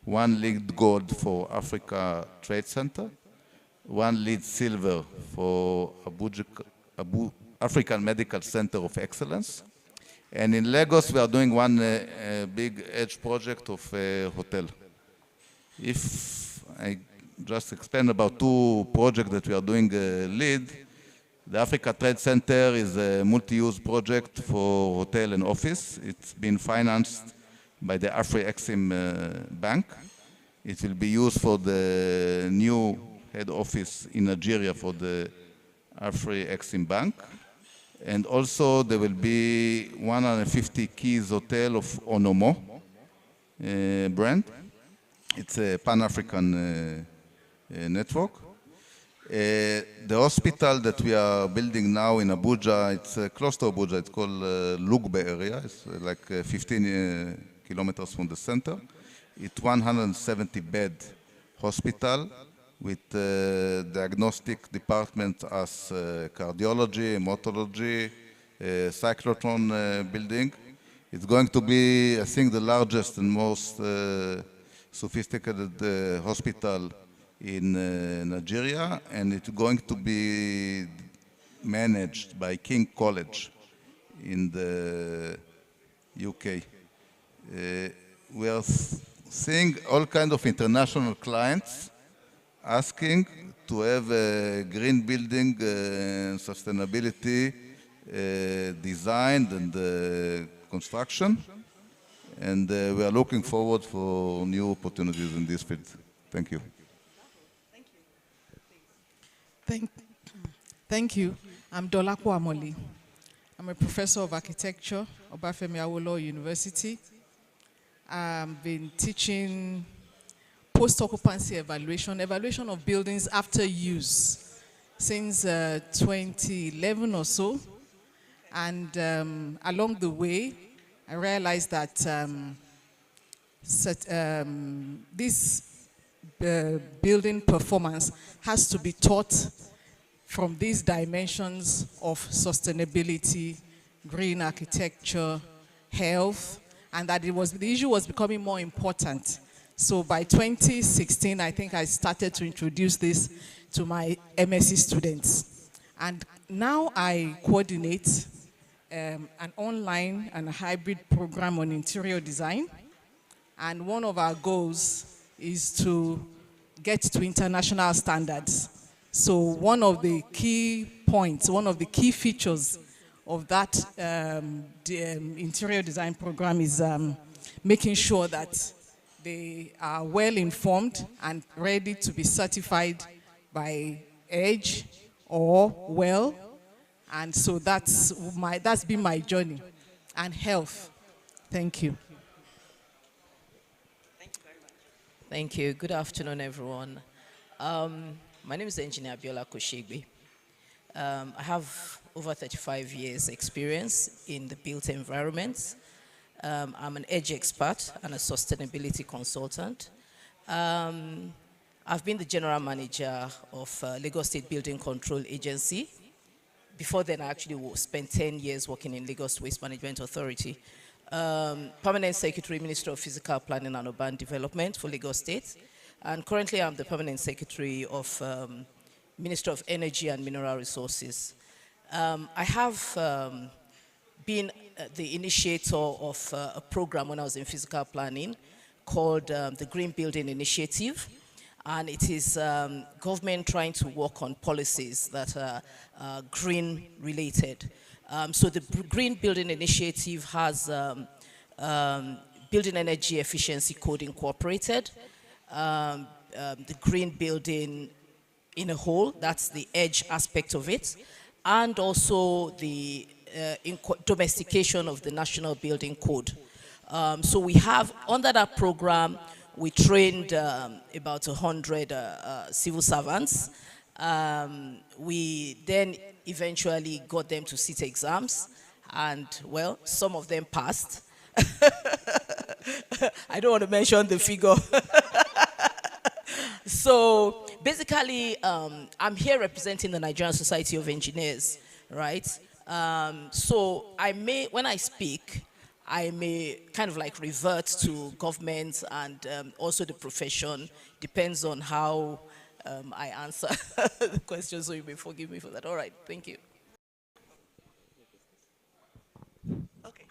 one lead gold for Africa Trade Center, one lead silver for African Medical Center of Excellence. And in Lagos, we are doing one big edge project of a hotel. If I just explain about two projects that we are doing lead, the Africa Trade Center is a multi-use project for hotel and office. It's been financed by the Afri-Exim Bank. It will be used for the new head office in Nigeria for the Afri-Exim Bank. And also there will be 150 keys hotel of Onomo brand. It's a Pan-African network. The hospital that we are building now in Abuja, it's close to Abuja, it's called Lugbe area. It's like 15 kilometers from the center. It's 170-bed hospital with diagnostic department as cardiology, hematology, cyclotron building. It's going to be, I think, the largest and most sophisticated hospital in Nigeria, and it's going to be managed by King College in the UK. We are seeing all kinds of international clients asking to have a green building sustainability designed and construction. And we are looking forward for new opportunities in this field. Thank you. Thank you. I'm Dolapo Amoli. I'm a professor of architecture at Obafemi Awolowo University. I've been teaching post-occupancy evaluation of buildings after use since 2011 or so. And along the way, I realized that this building performance has to be taught from these dimensions of sustainability, green architecture, health, and that the issue was becoming more important. So by 2016, I think I started to introduce this to my MSc students. And now I coordinate an online and a hybrid program on interior design. And one of our goals is to get to international standards. So one of the key points, one of the key features of that interior design program is making sure that they are well informed and ready to be certified by EDGE or WELL. And so that's been my journey. And health. Thank you. Thank you very much. Thank you. Good afternoon, everyone. My name is Engineer Abiola Koshegbe. I have over 35 years experience in the built environment. I'm an EDGE expert and a sustainability consultant. I've been the general manager of Lagos State Building Control Agency. Before then, I actually spent 10 years working in Lagos Waste Management Authority. Permanent Secretary, Minister of Physical Planning and Urban Development for Lagos State. And currently, I'm the Permanent Secretary of Minister of Energy and Mineral Resources. I have been the initiator of a program when I was in physical planning called the Green Building Initiative. And it is government trying to work on policies that are green related. So the Green Building Initiative has Building Energy Efficiency Code incorporated, the green building in a whole, that's the EDGE aspect of it, and also the domestication of the National Building Code. So we have, under that program, we trained about 100 civil servants. We then eventually got them to sit exams, and well, some of them passed. I don't want to mention the figure. So basically, I'm here representing the Nigerian Society of Engineers, right? So when I speak, I may kind of like revert to government and also the profession. Depends on how I answer the question, so you may forgive me for that. All right, thank you. Okay,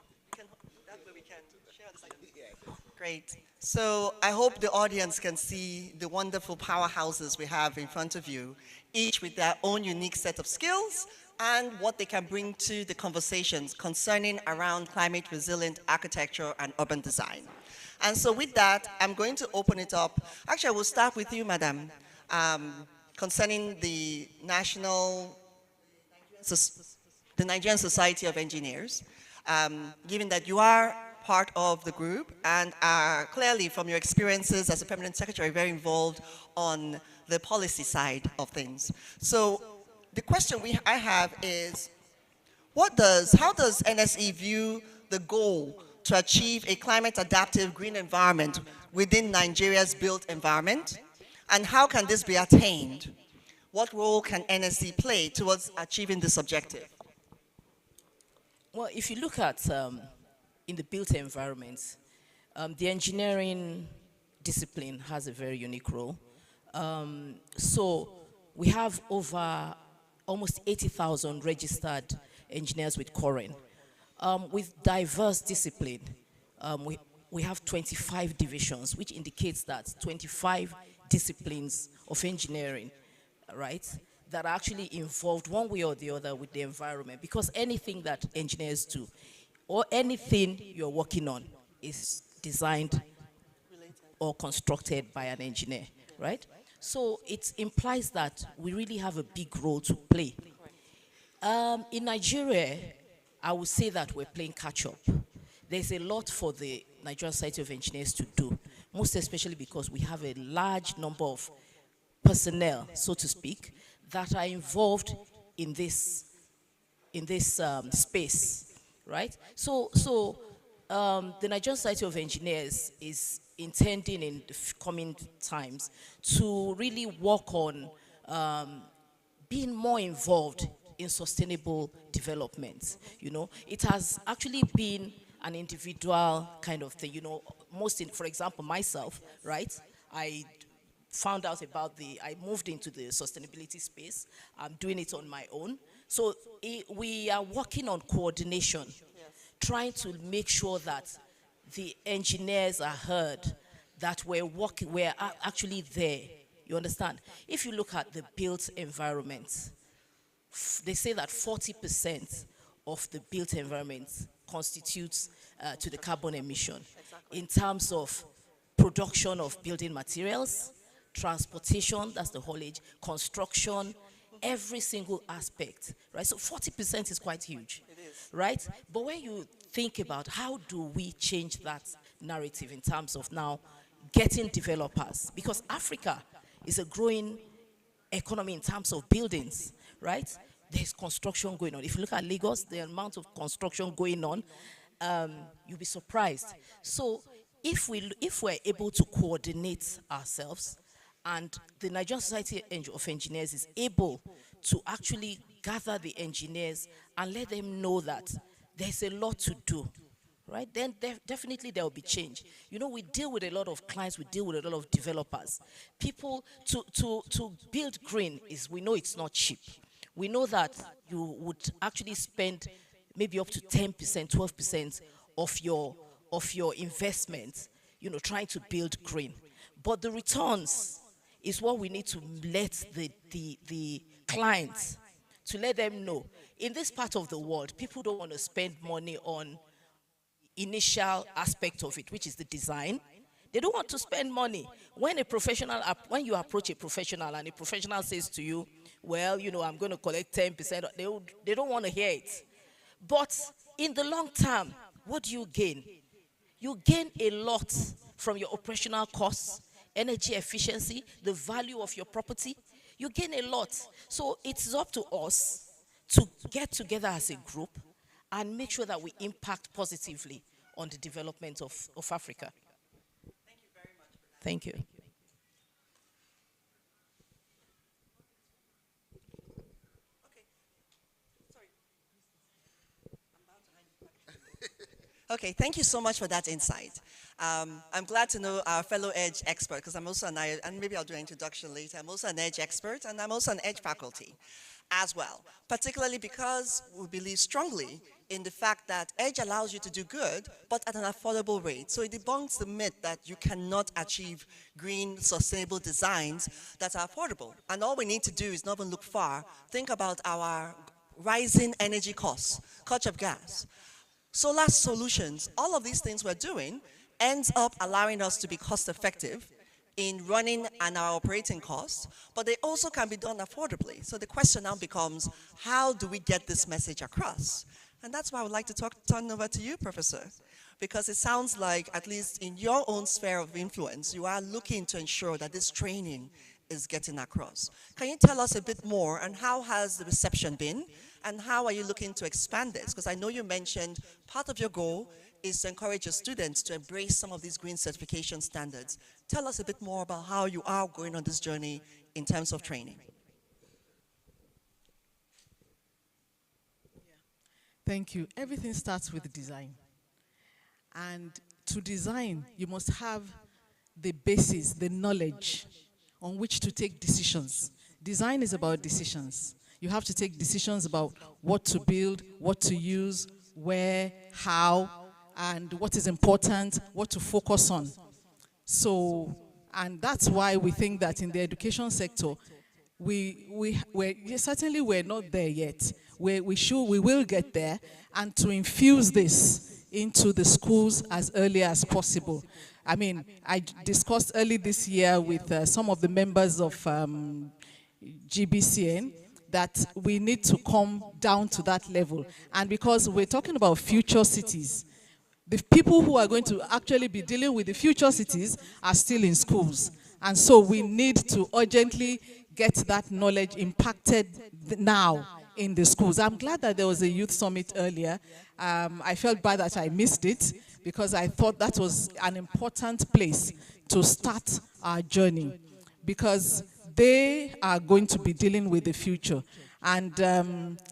that way we can share the second. Great. So I hope the audience can see the wonderful powerhouses we have in front of you, each with their own unique set of skills and what they can bring to the conversations concerning around climate resilient architecture and urban design. And so with that, I'm going to open it up. Actually, I will start with you, Madam, concerning the the Nigerian Society of Engineers, given that you are part of the group and are clearly from your experiences as a permanent secretary very involved on the policy side of things. So the question I have is, how does NSE view the goal to achieve a climate adaptive green environment within Nigeria's built environment? And how can this be attained? What role can NSE play towards achieving this objective? Well, if you look at in the built environment, the engineering discipline has a very unique role. So we have over almost 80,000 registered engineers with Corin. With diverse discipline, we have 25 divisions, which indicates that 25 disciplines of engineering, right, that are actually involved one way or the other with the environment. Because anything that engineers do, or anything you're working on, is designed or constructed by an engineer, right? So it implies that we really have a big role to play. In Nigeria, I would say that we're playing catch-up. There's a lot for the Nigerian Society of Engineers to do, most especially because we have a large number of personnel, so to speak, that are involved in this space, right? So the Nigerian Society of Engineers is intending in the coming times to really work on being more involved in sustainable development. You know, it has actually been an individual kind of thing. You know, for example, myself, right? I found out about I moved into the sustainability space. I'm doing it on my own. So we are working on coordination, trying to make sure that the engineers are heard, that we're actually there. You understand? If you look at the built environment, they say that 40% of the built environment constitutes to the carbon emission in terms of production of building materials, transportation, that's the haulage, construction, every single aspect, right? So 40% is quite huge, right? But when you think about how do we change that narrative in terms of now getting developers, because Africa is a growing economy in terms of buildings, right? There's construction going on. If you look at Lagos, the amount of construction going on, you'll be surprised. So if we're able to coordinate ourselves, and the Nigerian Society of Engineers is able to actually gather the engineers and let them know that there's a lot to do, right? Then definitely there will be change. You know, we deal with a lot of clients, we deal with a lot of developers. People, to build green we know it's not cheap. We know that you would actually spend maybe up to 10%, 12% of your investment, you know, trying to build green. But the returns is what we need to let the clients, to let them know. In this part of the world, people don't want to spend money on initial aspect of it, which is the design. They don't want to spend money. When you approach a professional and a professional says to you, well, you know, I'm going to collect 10%, they don't want to hear it. But in the long term, what do you gain? You gain a lot from your operational costs, energy efficiency, the value of your property. You gain a lot. So it's up to us to get together as a group and make sure that we impact positively on the development of Africa. Thank you very much for that. Thank you. Okay, thank you so much for that insight. I'm glad to know our fellow EDGE expert, because I'm also and maybe I'll do an introduction later, I'm also an EDGE expert, and I'm also an EDGE faculty as well, particularly because we believe strongly in the fact that EDGE allows you to do good, but at an affordable rate. So it debunks the myth that you cannot achieve green, sustainable designs that are affordable. And all we need to do is not even look far. Think about our rising energy costs, cost of gas, solar solutions. All of these things we're doing ends up allowing us to be cost effective in running and our operating costs, but they also can be done affordably. So the question now becomes, how do we get this message across? And that's why I would like to turn over to you, Professor, because it sounds like, at least in your own sphere of influence, you are looking to ensure that this training is getting across. Can you tell us a bit more, and how has the reception been, and how are you looking to expand this? Because I know you mentioned part of your goal is to encourage your students to embrace some of these green certification standards. Tell us a bit more about how you are going on this journey in terms of training. Thank you. Everything starts with design. And to design, you must have the basis, the knowledge on which to take decisions. Design is about decisions. You have to take decisions about what to build, what to use, where, how, and what is important, what to focus on. So, and that's why we think that in the education sector, certainly we're not there yet. We will get there, and to infuse this into the schools as early as possible. I mean, I discussed early this year with some of the members of GBCN that we need to come down to that level. And because we're talking about future cities, the people who are going to actually be dealing with the future cities are still in schools. And so we need to urgently get that knowledge impacted now in the schools. I'm glad that there was a youth summit earlier. I felt bad that I missed it, because I thought that was an important place to start our journey, because they are going to be dealing with the future. And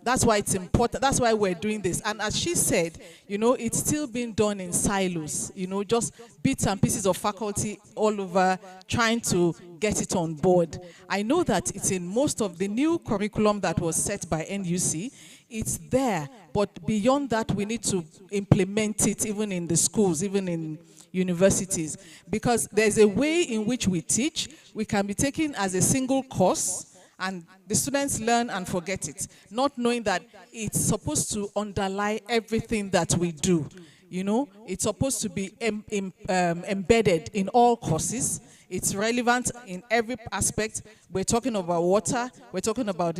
that's why it's important. That's why we're doing this. And as she said, you know, it's still being done in silos, you know, just bits and pieces of faculty all over trying to get it on board. I know that it's in most of the new curriculum that was set by NUC. It's there, but beyond that, we need to implement it even in the schools, even in universities, because there's a way in which we teach. We can be taken as a single course, and the students learn and forget it, not knowing that it's supposed to underlie everything that we do. You know, it's supposed to be embedded in all courses. It's relevant in every aspect. We're talking about water, we're talking about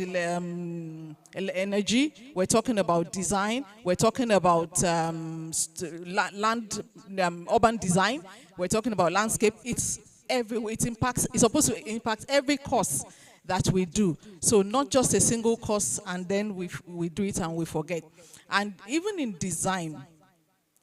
energy, we're talking about design, we're talking about urban design, we're talking about landscape. It's supposed to impact every course that we do. So not just a single course and then we do it and we forget. And even in design,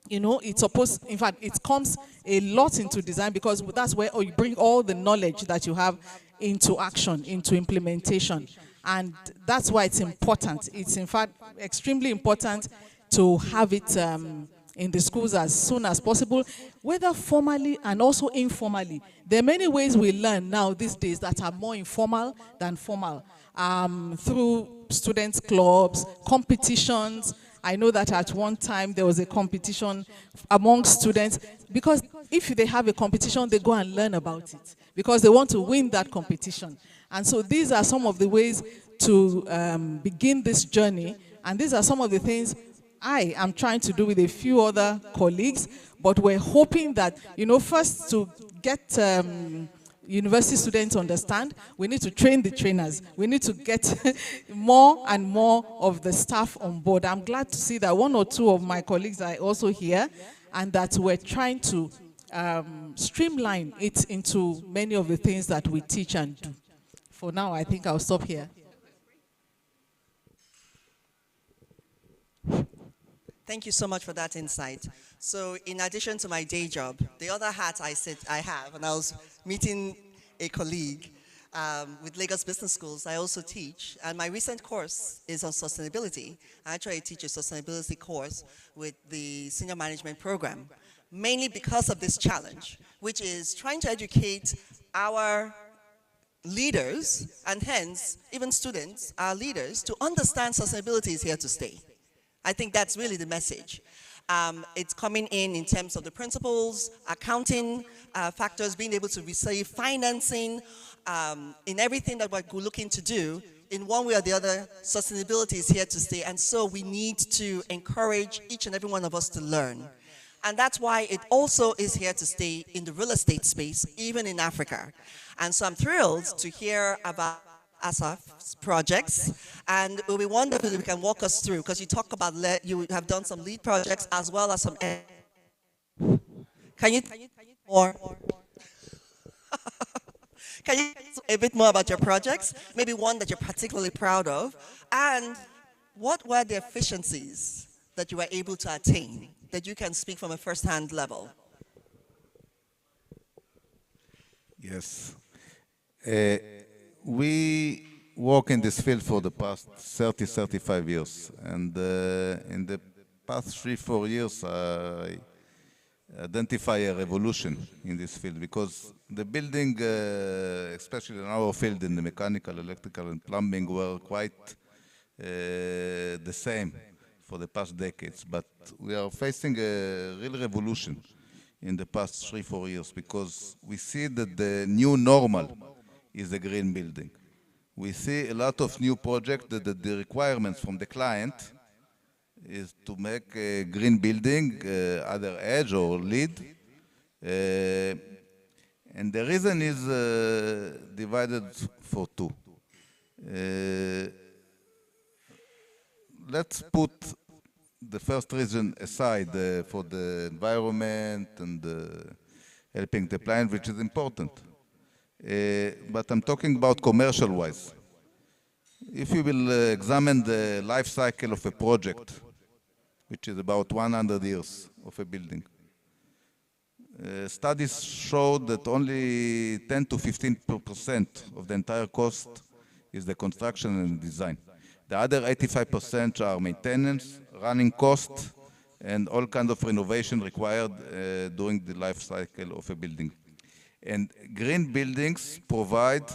you know, it's supposed, in fact, it comes a lot into design, because that's where you bring all the knowledge that you have into action, into implementation. And that's why it's important. It's, in fact, extremely important to have it in the schools as soon as possible, whether formally and also informally. There are many ways we learn now these days that are more informal than formal, through students' clubs, competitions. I know that at one time there was a competition among students, because if they have a competition, they go and learn about it, because they want to win that competition. And so these are some of the ways to begin this journey, and these are some of the things I am trying to do with a few other colleagues, but we're hoping that, you know, first to get university students to understand, we need to train the trainers. We need to get more and more of the staff on board. I'm glad to see that one or two of my colleagues are also here, and that we're trying to streamline it into many of the things that we teach and do. For now, I think I'll stop here. Thank you so much for that insight. So in addition to my day job, the other hat I have, and I was meeting a colleague with Lagos Business Schools, I also teach, and my recent course is on sustainability. Actually, I teach a sustainability course with the senior management program, mainly because of this challenge, which is trying to educate our leaders, and hence even students, our leaders, to understand sustainability is here to stay. I think that's really the message. It's coming in terms of the principles, accounting factors, being able to receive financing, in everything that we're looking to do. In one way or the other, sustainability is here to stay, and so we need to encourage each and every one of us to learn. And that's why it also is here to stay in the real estate space, even in Africa. And so I'm thrilled to hear about Asaf's projects, and it will be wonderful if you can walk us through, because you talk about, you have done some lead projects as well as some, can you more? Can you tell us a bit more about your projects? Maybe one that you're particularly proud of, and what were the efficiencies that you were able to attain, that you can speak from a first-hand level? Yes. We work in this field for the past 30, 35 years. And in the past 3-4 years, I identify a revolution in this field, because the building, especially in our field, in the mechanical, electrical, and plumbing, were quite the same for the past decades. But we are facing a real revolution in the past 3-4 years, because we see that the new normal is a green building. We see a lot of new projects that the requirements from the client is to make a green building, either edge or lead. And the reason is divided for two. Let's put the first reason aside for the environment and helping the client, which is important. But I'm talking about commercial-wise. If you will examine the life cycle of a project, which is about 100 years of a building, studies show that only 10 to 15% of the entire cost is the construction and design. The other 85% are maintenance, running cost, and all kinds of renovation required during the life cycle of a building. And green buildings provide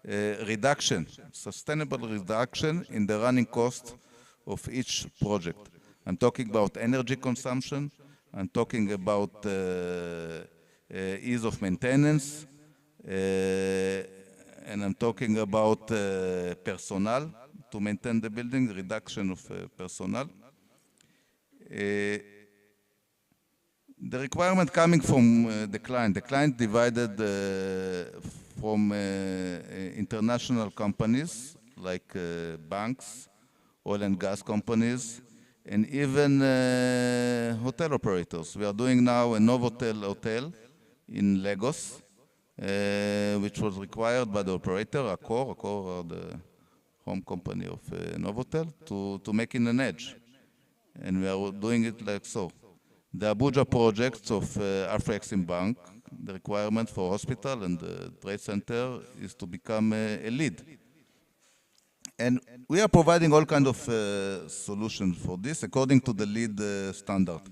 reduction, sustainable reduction in the running cost of each project. I'm talking about energy consumption, I'm talking about ease of maintenance, and I'm talking about personnel to maintain the building, reduction of personnel. The requirement coming from the client divided from international companies like banks, oil and gas companies, and even hotel operators. We are doing now a Novotel hotel in Lagos, which was required by the operator, Accor are the home company of Novotel, to make in an edge. And we are doing it like so. The Abuja projects of Afro-Exim Bank, the requirement for hospital and the trade center is to become a lead. And we are providing all kinds of solutions for this according to the lead standard.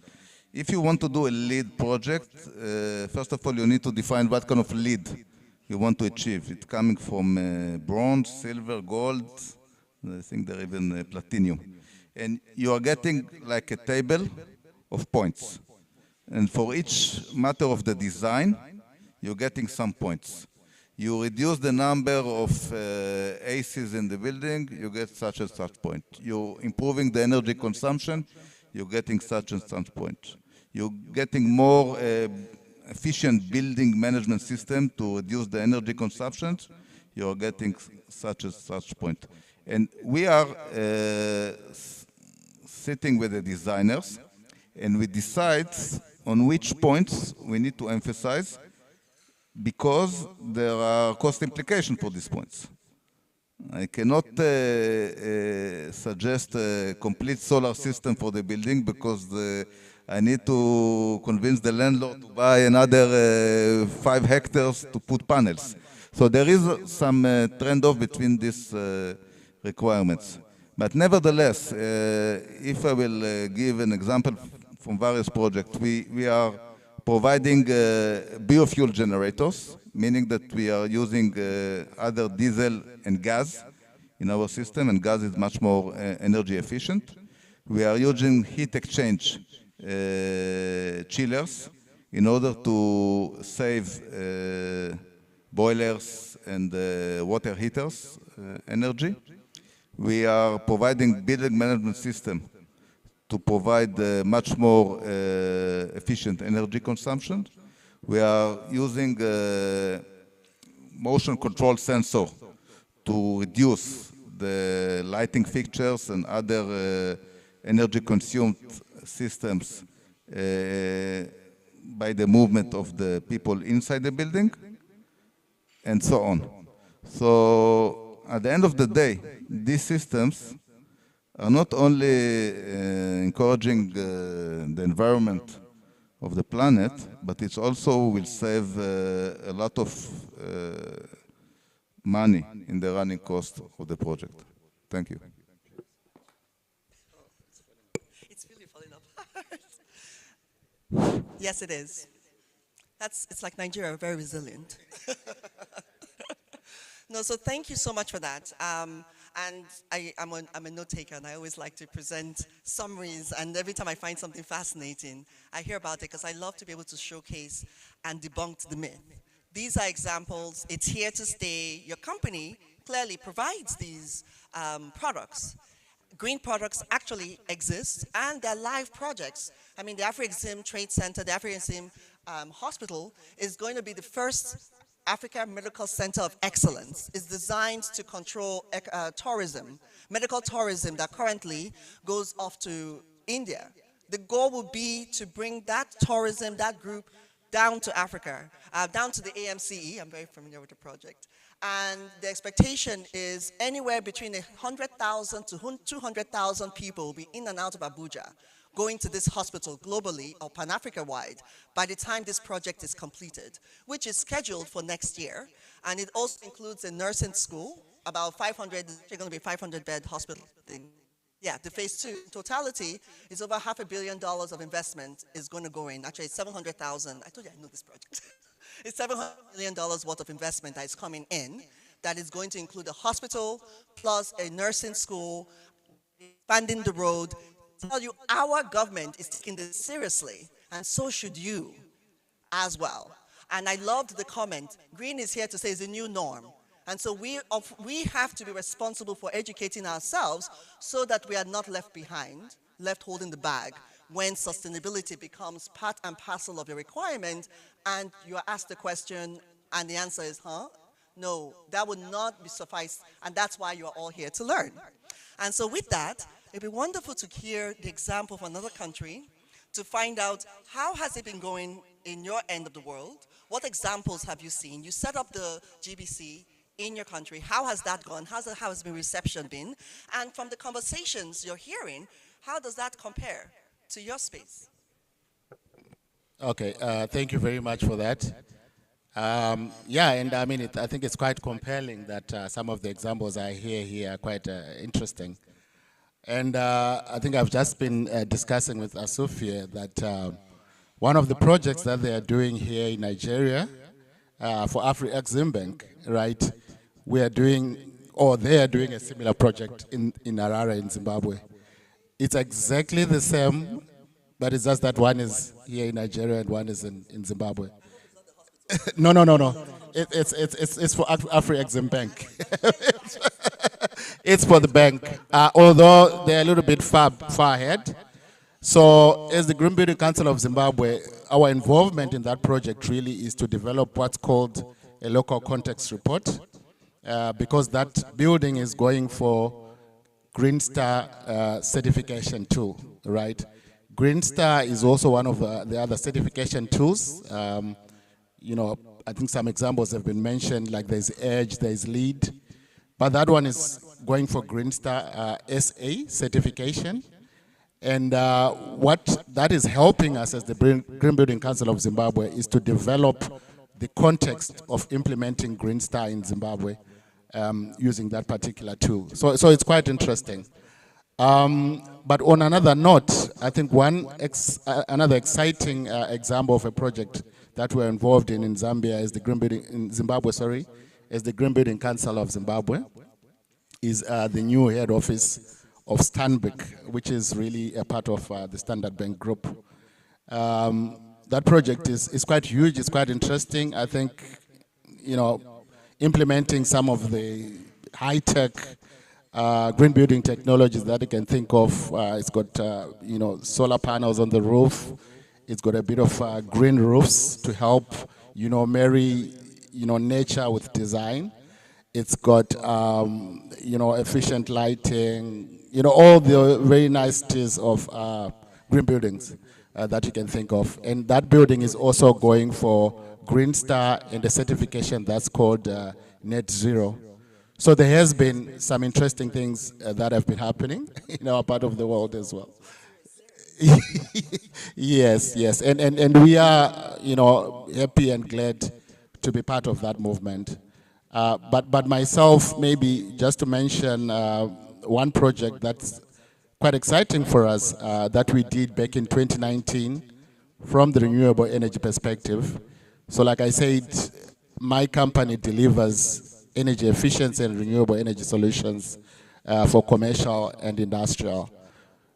If you want to do a lead project, first of all, you need to define what kind of lead you want to achieve. It's coming from bronze, silver, gold, I think they're even platinum. And you are getting like a table of points. And for each matter of the design, you're getting some points. You reduce the number of ACs in the building, you get such and such point. You're improving the energy consumption, you're getting such and such point. You're getting more efficient building management system to reduce the energy consumption, you're getting such and such point. And we are sitting with the designers, and we decide on which points we need to emphasize, because there are cost implications for these points. I cannot suggest a complete solar system for the building, because I need to convince the landlord to buy another 5 hectares to put panels. So there is some trade-off between these requirements. But nevertheless, if I will give an example from various projects, we are providing biofuel generators, meaning that we are using either diesel and gas in our system, and gas is much more energy efficient. We are using heat exchange chillers in order to save boilers and water heaters energy. We are providing building management system to provide much more efficient energy consumption. We are using motion control sensor to reduce the lighting fixtures and other energy consumed systems by the movement of the people inside the building, and so on. So at the end of the day, these systems are not only encouraging the environment of the planet, but it also will save a lot of money in the running cost of the project. Thank you. It's really falling apart. Yes, it is. It's like Nigeria, very resilient. No, so thank you so much for that. And I'm a note taker, and I always like to present summaries, and every time I find something fascinating, I hear about it because I love to be able to showcase and debunk the myth. These are examples. It's here to stay. Your company clearly provides these products. Green products actually exist, and they're live projects. I mean, the Afro-Exim Trade Center, the Afro-Exim Hospital is going to be the first Africa Medical Center of Excellence. Is designed to control tourism, medical tourism that currently goes off to India. The goal will be to bring that tourism, that group, down to Africa, down to the AMCE. I'm very familiar with the project. And the expectation is anywhere between 100,000 to 200,000 people will be in and out of Abuja, going to this hospital globally or Pan-Africa-wide by the time this project is completed, which is scheduled for next year. And it also includes a nursing school, about 500, it's going to be a 500-bed hospital thing. Yeah, the phase 2 in totality is over $500 million of investment is going to go in. Actually, it's 700,000. I told you I know this project. It's $700 million worth of investment that is coming in that is going to include a hospital plus a nursing school, expanding the road. I tell you, our government is taking this seriously, and so should you as well. And I loved the comment. Green is here to say it's a new norm. And so we have to be responsible for educating ourselves so that we are not left behind, left holding the bag when sustainability becomes part and parcel of your requirement and you are asked the question and the answer is, no, that would not be suffice, and that's why you are all here to learn. And so with that, it'd be wonderful to hear the example of another country to find out how has it been going in your end of the world. What examples have you seen? You set up the GBC in your country. How has that gone? How has the reception been? And from the conversations you're hearing, how does that compare to your space? Okay, thank you very much for that. Yeah, and I mean, I think it's quite compelling that some of the examples I hear here are quite interesting. And I think I've just been discussing with Asufia that one of the projects that they are doing here in Nigeria for Afro-Exim Bank, right, we are doing, or they are doing a similar project in Harare in Zimbabwe. It's exactly the same, but it's just that one is here in Nigeria and one is in Zimbabwe. No. It's for Afro-Exim Bank. It's for the bank, although they're a little bit far ahead. So as the Green Building Council of Zimbabwe, our involvement in that project really is to develop what's called a local context report, because that building is going for Green Star certification too, right? Green Star is also one of the other certification tools. You know, I think some examples have been mentioned, like there's EDGE, there's LEED, but that one is going for Green Star SA certification. And what that is helping us as the Green Building Council of Zimbabwe is to develop the context of implementing Green Star in Zimbabwe using that particular tool. So it's quite interesting. But on another note, I think another exciting example of a project that we're involved in Zambia is the Green Building in Zimbabwe. Sorry, is the Green Building Council of Zimbabwe. Is the new head office of Stanbic, which is really a part of the Standard Bank Group. That project is quite huge. It's quite interesting. I think, you know, implementing some of the high-tech green building technologies that you can think of. It's got, you know, solar panels on the roof. It's got a bit of green roofs to help, you know, marry, you know, nature with design. It's got, you know, efficient lighting, you know, all the very niceties of green buildings that you can think of. And that building is also going for Green Star and a certification that's called Net Zero. So there has been some interesting things that have been happening in our part of the world as well. Yes, yes, and we are, you know, happy and glad to be part of that movement. But myself, maybe just to mention one project that's quite exciting for us that we did back in 2019 from the renewable energy perspective. So like I said, my company delivers energy efficiency and renewable energy solutions for commercial and industrial.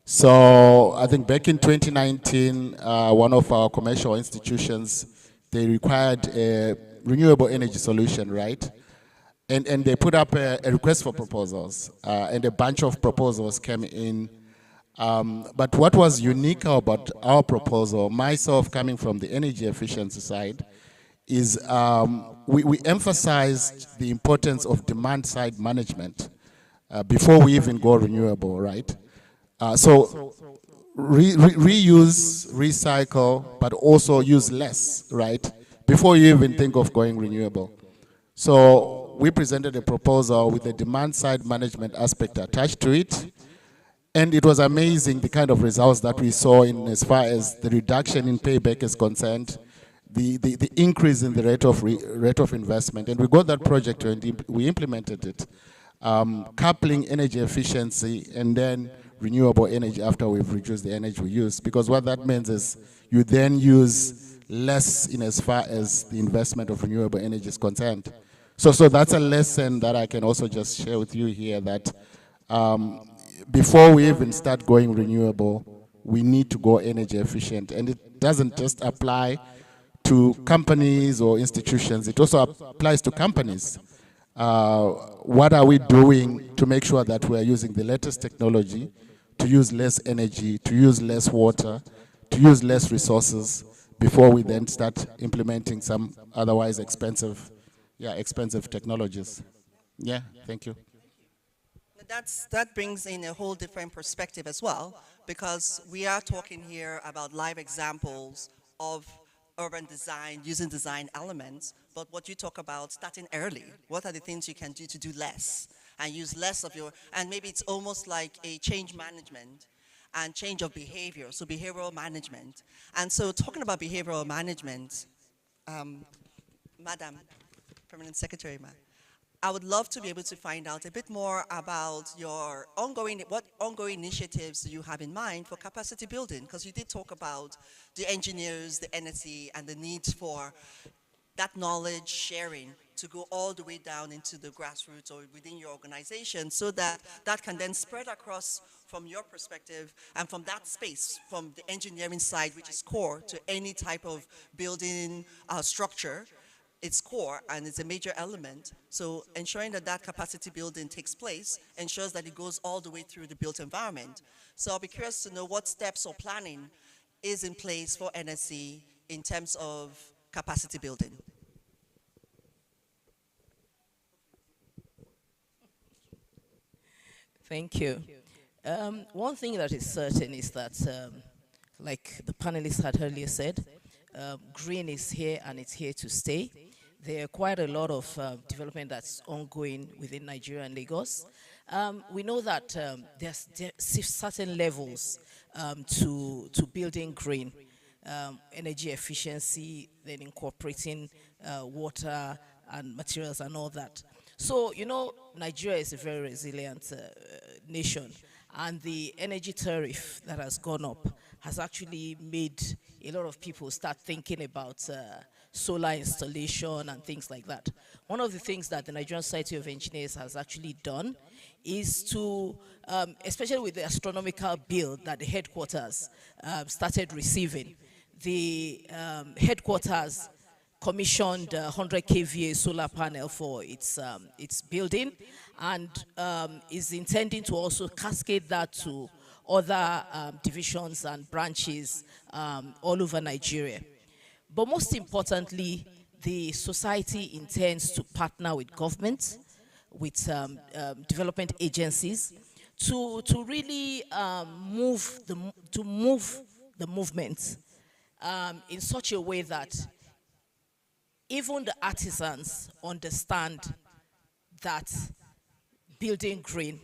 So I think back in 2019, one of our commercial institutions, they required a renewable energy solution, right? And they put up a request for proposals, and a bunch of proposals came in. But what was unique about our proposal, myself coming from the energy efficiency side, is we emphasized the importance of demand-side management before we even go renewable, right? So reuse, recycle, but also use less, right? Before you even think of going renewable. So we presented a proposal with a demand-side management aspect attached to it. And it was amazing the kind of results that we saw in as far as the reduction in payback is concerned, the increase in the rate of investment. And we got that project and we implemented it, coupling energy efficiency and then renewable energy after we've reduced the energy we use. Because what that means is you then use less in as far as the investment of renewable energy is concerned. So that's a lesson that I can also just share with you here, that before we even start going renewable, we need to go energy efficient. And it doesn't just apply to companies or institutions, it also applies to companies. What are we doing to make sure that we are using the latest technology to use less energy, to use less water, to use less resources before we then start implementing some otherwise expensive technologies. Yeah, thank you. That brings in a whole different perspective as well, because we are talking here about live examples of urban design, using design elements, but what you talk about starting early, what are the things you can do to do less and use less of your, and maybe it's almost like a change management and change of behavior, so behavioral management. And so talking about behavioral management, Madam Permanent Secretary, I would love to be able to find out a bit more about your what ongoing initiatives you have in mind for capacity building, because you did talk about the engineers, the NSE, and the need for that knowledge sharing to go all the way down into the grassroots or within your organization, so that that can then spread across from your perspective and from that space, from the engineering side, which is core to any type of building structure. It's core and it's a major element. So ensuring that that capacity building takes place ensures that it goes all the way through the built environment. So I'll be curious to know what steps or planning is in place for NSC in terms of capacity building. Thank you. One thing that is certain is that, like the panelists had earlier said, green is here and it's here to stay. There are quite a lot of development that's ongoing within Nigeria and Lagos. We know that there's certain levels to building green, energy efficiency, then incorporating water and materials and all that. So, you know, Nigeria is a very resilient nation, and the energy tariff that has gone up has actually made a lot of people start thinking about solar installation and things like that. One of the things that the Nigerian Society of Engineers has actually done is to, especially with the astronomical bill that the headquarters started receiving, the headquarters commissioned 100 kVA solar panel for its building, and is intending to also cascade that to other divisions and branches all over Nigeria. But most importantly, the society intends to partner with government, with development agencies, to really move the movement in such a way that even the artisans understand that building green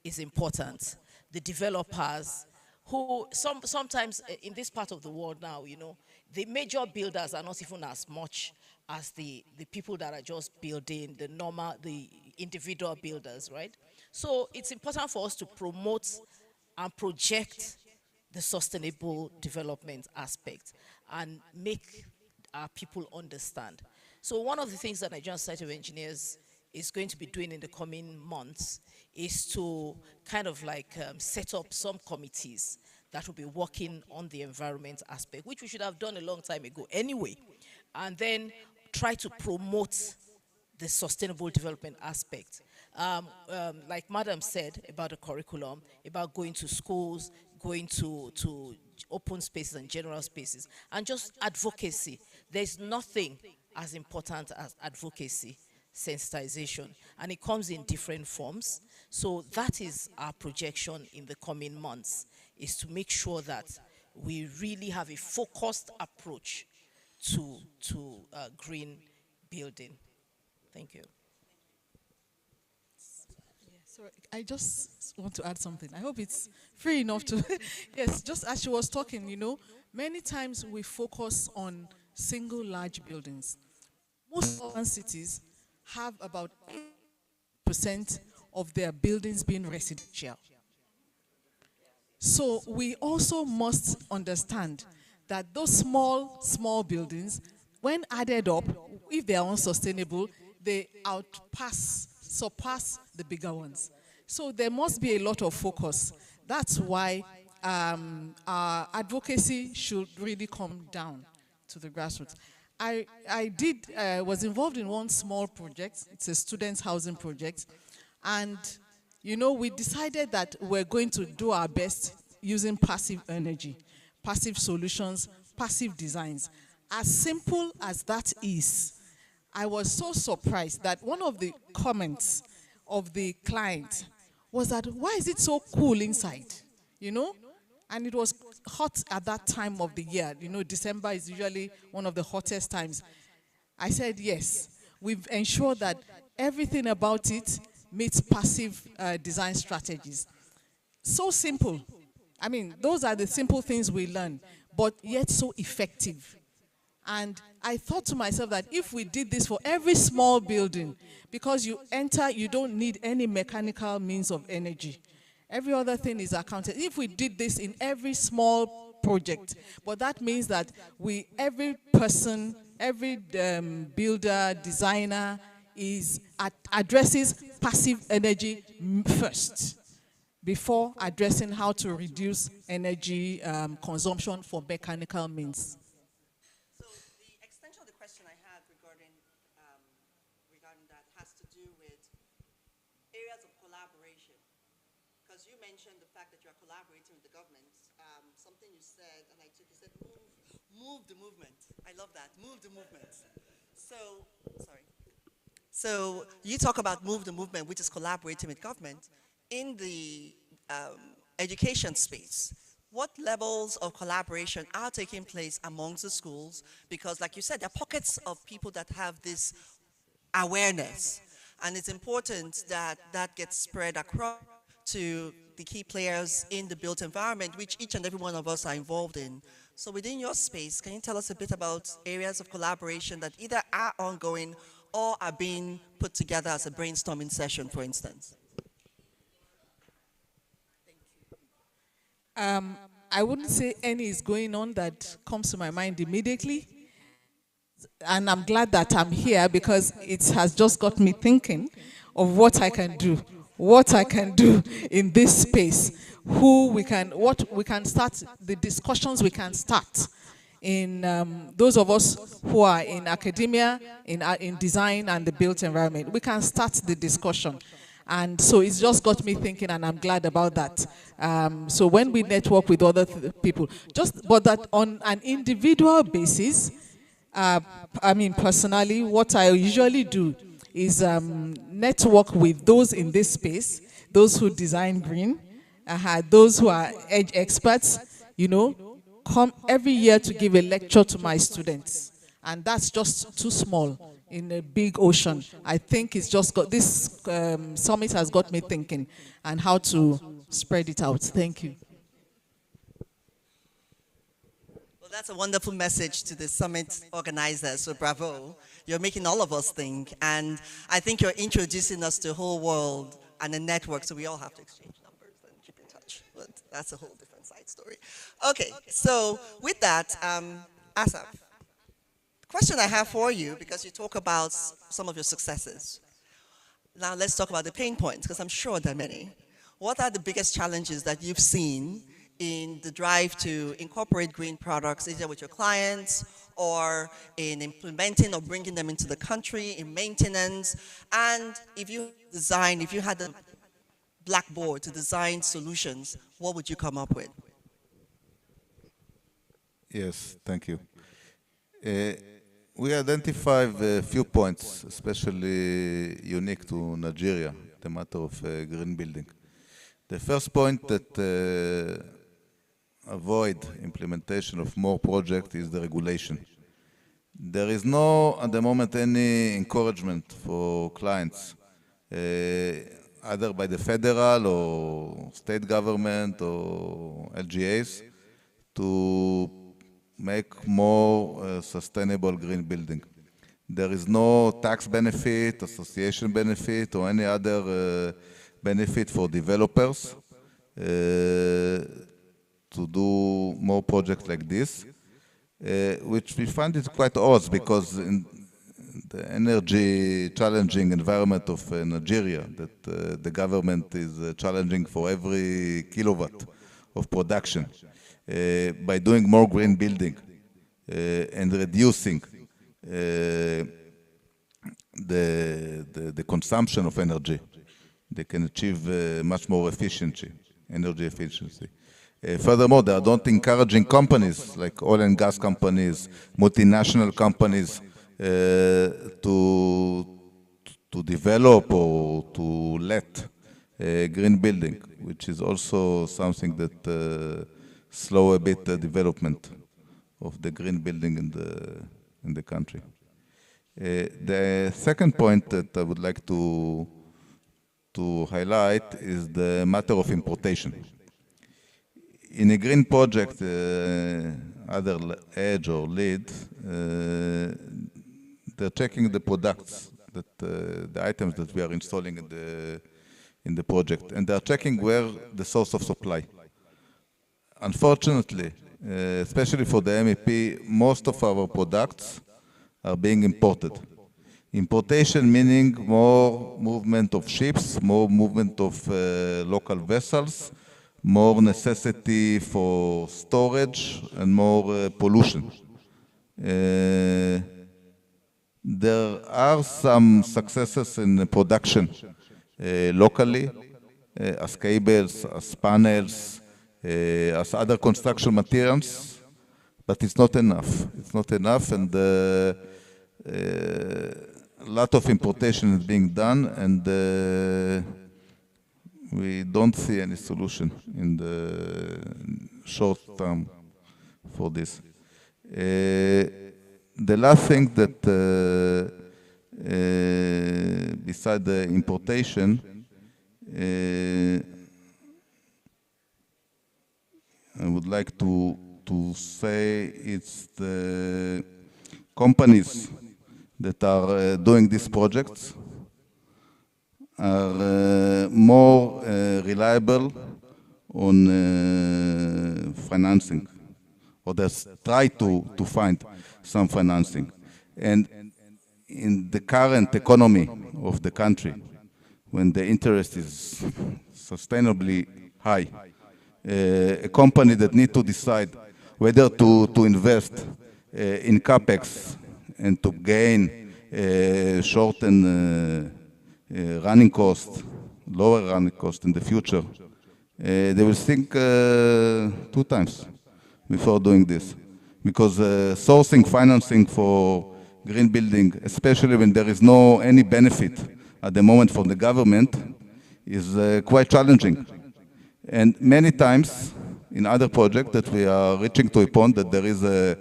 is important. The developers who sometimes in this part of the world now, you know, the major builders are not even as much as the people that are just building, the individual builders, right? So it's important for us to promote and project the sustainable development aspect and make our people understand. So one of the things that Nigerian Society of Engineers is going to be doing in the coming months is to kind of like set up some committees that will be working on the environment aspect, which we should have done a long time ago anyway, and then try to promote the sustainable development aspect. Like Madam said about the curriculum, about going to schools, going to open spaces and general spaces, and just advocacy. There's nothing as important as advocacy, sensitization, and it comes in different forms. So that is our projection in the coming months, is to make sure that we really have a focused approach to green building. Thank you. Sorry, I just want to add something. I hope it's free enough to, yes, just as she was talking, you know, many times we focus on single large buildings. Most urban cities have about 8% of their buildings being residential. So we also must understand that those small buildings, when added up, if they are unsustainable, they surpass the bigger ones. So there must be a lot of focus. That's why our advocacy should really come down to the grassroots. I was involved in one small project. It's a students' housing project. And, you know, we decided that we're going to do our best using passive energy, passive solutions, passive designs. As simple as that is, I was so surprised that one of the comments of the client was that, why is it so cool inside? You know? And it was hot at that time of the year. You know, December is usually one of the hottest times. I said, yes, we've ensured that everything about it meets passive design strategies. So simple. I mean, those are the simple things we learn, but yet so effective. And I thought to myself that if we did this for every small building, because you enter, you don't need any mechanical means of energy. Every other thing is accounted. If we did this in every small project, but that means that every person, every builder, designer addresses passive energy first before addressing how to reduce energy consumption for mechanical means. So the extension of the question I had regarding that has to do with areas of collaboration. Because you mentioned the fact that you are collaborating with the government. Something you said, and I took, you said, move the movement. I love that, move the movement. So, sorry. So you talk about move the movement, which is collaborating with government. In the education space, what levels of collaboration are taking place amongst the schools? Because like you said, there are pockets of people that have this awareness, and it's important that that gets spread across to the key players in the built environment, which each and every one of us are involved in. So within your space, can you tell us a bit about areas of collaboration that either are ongoing or are being put together as a brainstorming session, for instance? I wouldn't say any is going on that comes to my mind immediately. And I'm glad that I'm here because it has just got me thinking of what I can do in this space, what we can start, the discussions we can start in those of us who are in academia, in design and the built environment. We can start the discussion. And so it's just got me thinking, and I'm glad about that. So when we network with other people, but that on an individual basis, I mean, personally, what I usually do is network with those in this space, those who design green, those who are edge experts, you know, come every year to give a lecture to my students. And that's just too small in a big ocean. I think it's just got, this summit has got me thinking and how to spread it out. Thank you. Well, that's a wonderful message to the summit organizers, so bravo. You're making all of us think, and I think you're introducing us to the whole world and a network, so we all have to exchange numbers and keep in touch, but that's a whole different side story. Okay, so with that, Asaf, the question I have for you, because you talk about some of your successes. Now let's talk about the pain points, because I'm sure there are many. What are the biggest challenges that you've seen in the drive to incorporate green products, either with your clients or in implementing or bringing them into the country, in maintenance? And if you had a blackboard to design solutions, what would you come up with? Yes, thank you. We identified a few points, especially unique to Nigeria, the matter of green building. The first point that avoid implementation of more projects is the regulation. There is no, at the moment, any encouragement for clients, either by the federal or state government or LGAs, to make more sustainable green building. There is no tax benefit, association benefit, or any other benefit for developers to do more projects like this, which we find it quite odd because in the energy challenging environment of Nigeria, that the government is challenging for every kilowatt of production, by doing more green building and reducing the consumption of energy, they can achieve much more efficiency, energy efficiency. Furthermore, they are not encouraging companies like oil and gas companies, multinational companies to develop or to let green building, which is also something that slow a bit the development of the green building in the country. The second point that I would like to highlight is the matter of importation. In a green project, either edge or lead, they're checking the products, the items that we are installing in the project, and they're checking where the source of supply. Unfortunately, especially for the MEP, most of our products are being imported. Importation meaning more movement of ships, more movement of local vessels, more necessity for storage, and more pollution. There are some successes in production locally, as cables, as panels, as other construction materials, but it's not enough. It's not enough, and a lot of importation is being done, and we don't see any solution in the short term for this. The last thing that, beside the importation, I would like to say it's the companies that are doing these projects are more reliable on financing, or they try to find some financing. And in the current economy of the country, when the interest is sustainably high, a company that needs to decide whether to invest in capex and to gain short and running cost, lower running cost in the future, they will think 2 times before doing this. Because sourcing financing for green building, especially when there is no any benefit at the moment from the government, is quite challenging. And many times in other projects that we are reaching to a point that there is a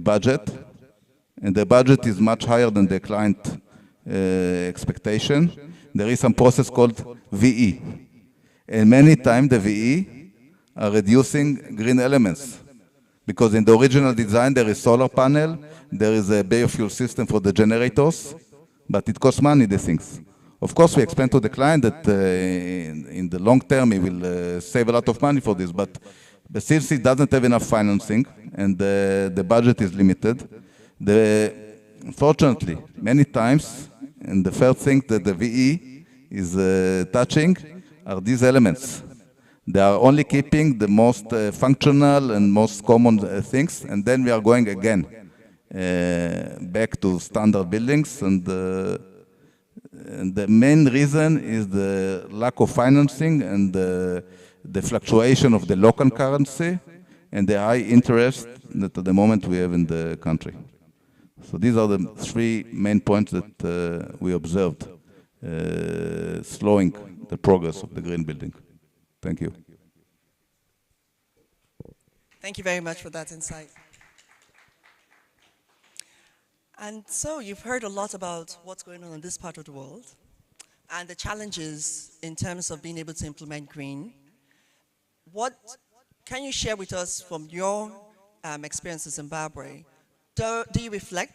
budget, and the budget is much higher than the client expectation. There is some process called VE. And many times the VE are reducing green elements. Because in the original design there is solar panel, there is a biofuel system for the generators, but it costs money, the things. Of course, we explain to the client that in the long term he will save a lot of money for this, but since he doesn't have enough financing and the budget is limited, unfortunately, many times, and the first thing that the VE is touching are these elements. They are only keeping the most functional and most common things, and then we are going again back to standard buildings. And the main reason is the lack of financing and the fluctuation of the local currency and the high interest that at the moment we have in the country. So these are the 3 main points that we observed slowing the progress of the green building. Thank you. Thank you very much for that insight. And so you've heard a lot about what's going on in this part of the world and the challenges in terms of being able to implement green. What can you share with us from your experience in Zimbabwe? Do you reflect?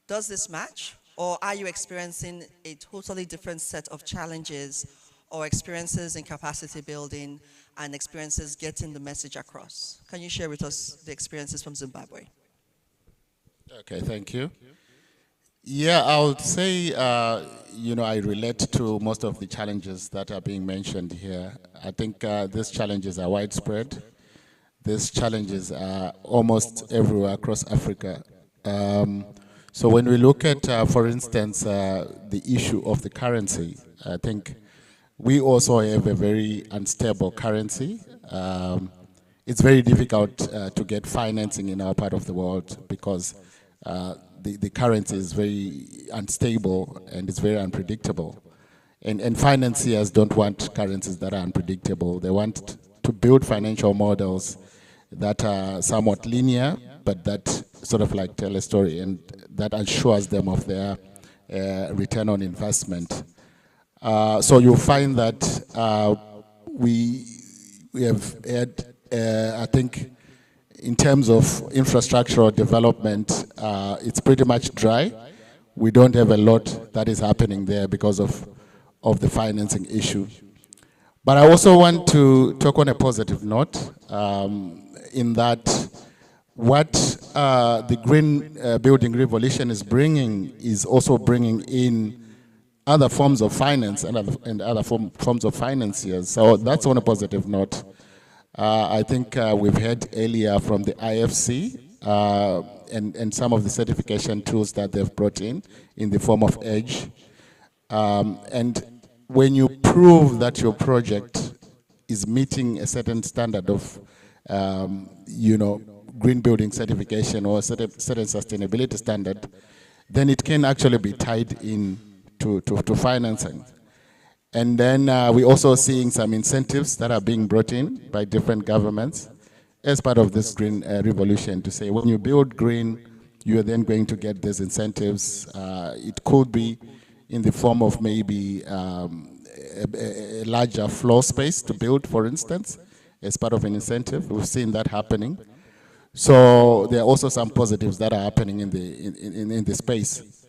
Does this match? Or are you experiencing a totally different set of challenges or experiences in capacity building and experiences getting the message across? Can you share with us the experiences from Zimbabwe? Okay, thank you. Yeah, I would say, I relate to most of the challenges that are being mentioned here. I think these challenges are widespread. These challenges are almost everywhere across Africa. So when we look at, for instance, the issue of the currency, I think we also have a very unstable currency. It's very difficult to get financing in our part of the world because the currency is very unstable and it's very unpredictable. And financiers don't want currencies that are unpredictable. They want to build financial models that are somewhat linear, but that sort of like tell a story and that assures them of their return on investment. So you'll find that we have had, I think, in terms of infrastructural development, it's pretty much dry. We don't have a lot that is happening there because of the financing issue. But I also want to talk on a positive note in that what the green building revolution is bringing is also bringing in other forms of finance and other forms of financiers. So that's on a positive note. I think we've heard earlier from the IFC and some of the certification tools that they've brought in the form of EDGE. And when you prove that your project is meeting a certain standard of, green building certification or a certain sustainability standard, then it can actually be tied in to financing. And then we're also seeing some incentives that are being brought in by different governments as part of this green revolution to say when you build green, you're then going to get these incentives. It could be in the form of maybe a larger floor space to build, for instance, as part of an incentive. We've seen that happening. So there are also some positives that are happening in the space.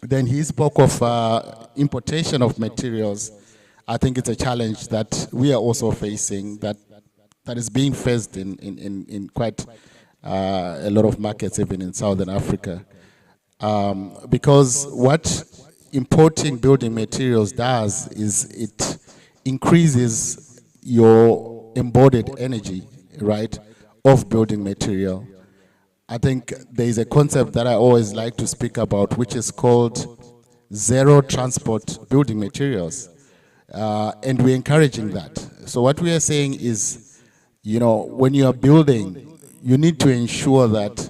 Then he spoke of importation of materials. I think it's a challenge that we are also facing, that is being faced in quite a lot of markets, even in Southern Africa. Because what importing building materials does is it increases your embodied energy, right, of building material. I think there is a concept that I always like to speak about, which is called zero transport building materials. And we're encouraging that. So what we are saying is, you know, when you are building, you need to ensure that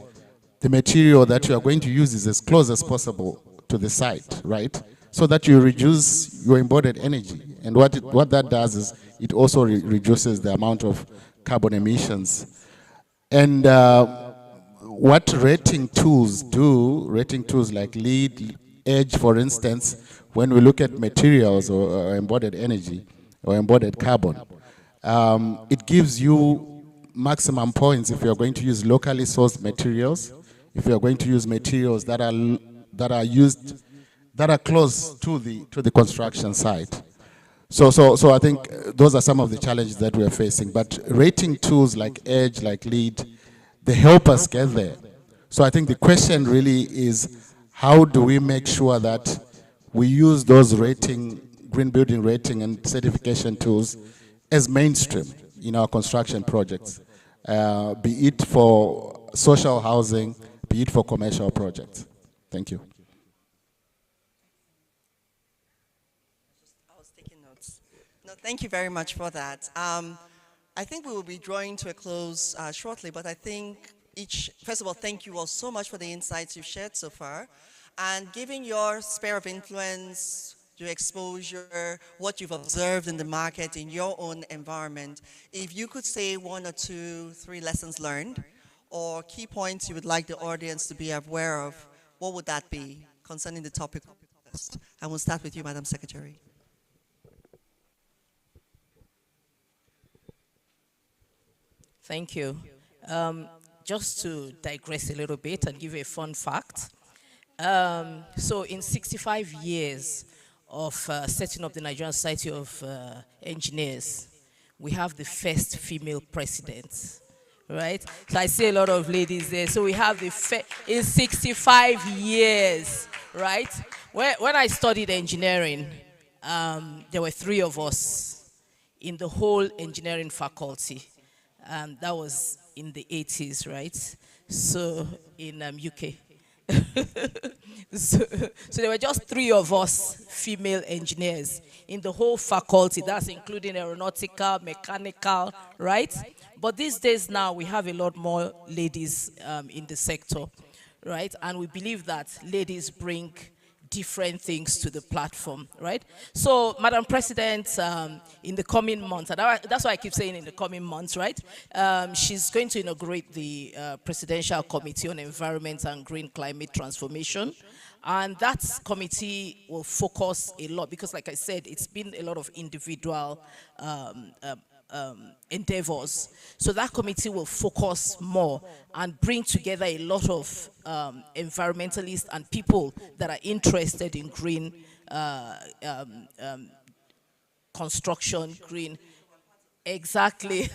the material that you are going to use is as close as possible to the site, right? So that you reduce your embodied energy. And what that does is it also reduces the amount of carbon emissions. And what rating tools do, rating tools like LEED, EDGE, for instance, when we look at materials or embodied energy or embodied carbon, it gives you maximum points if you're going to use locally sourced materials, if you're going to use materials that are close to the construction site. So I think those are some of the challenges that we're facing. But rating tools like EDGE, like LEED, they help us get there. So I think the question really is, how do we make sure that we use those green building rating and certification tools as mainstream in our construction projects, be it for social housing, be it for commercial projects. Thank you. I was taking notes. No, thank you very much for that. I think we will be drawing to a close shortly, but I think first of all, thank you all so much for the insights you've shared so far. And given your sphere of influence, your exposure, what you've observed in the market, in your own environment, if you could say 1 or 2, 3 lessons learned, or key points you would like the audience to be aware of, what would that be concerning the topic of this? And we'll start with you, Madam Secretary. Thank you. Just to digress a little bit and give you a fun fact. So in 65 years of setting up the Nigerian Society of Engineers, we have the first female president, right? So I see a lot of ladies there. So we have in 65 years, right? When I studied engineering, there were 3 of us in the whole engineering faculty. That was in the 80s, right? So in UK. so there were just 3 of us female engineers in the whole faculty. That's including aeronautical, mechanical, right? But these days now we have a lot more ladies in the sector, right? And we believe that ladies bring different things to the platform, right? So, Madam President, in the coming months, and that's why I keep saying in the coming months, right? She's going to inaugurate the Presidential Committee on Environment and Green Climate Transformation. And that committee will focus a lot, because like I said, it's been a lot of individual endeavors. So that committee will focus more and bring together a lot of environmentalists and people that are interested in green construction, green. Exactly.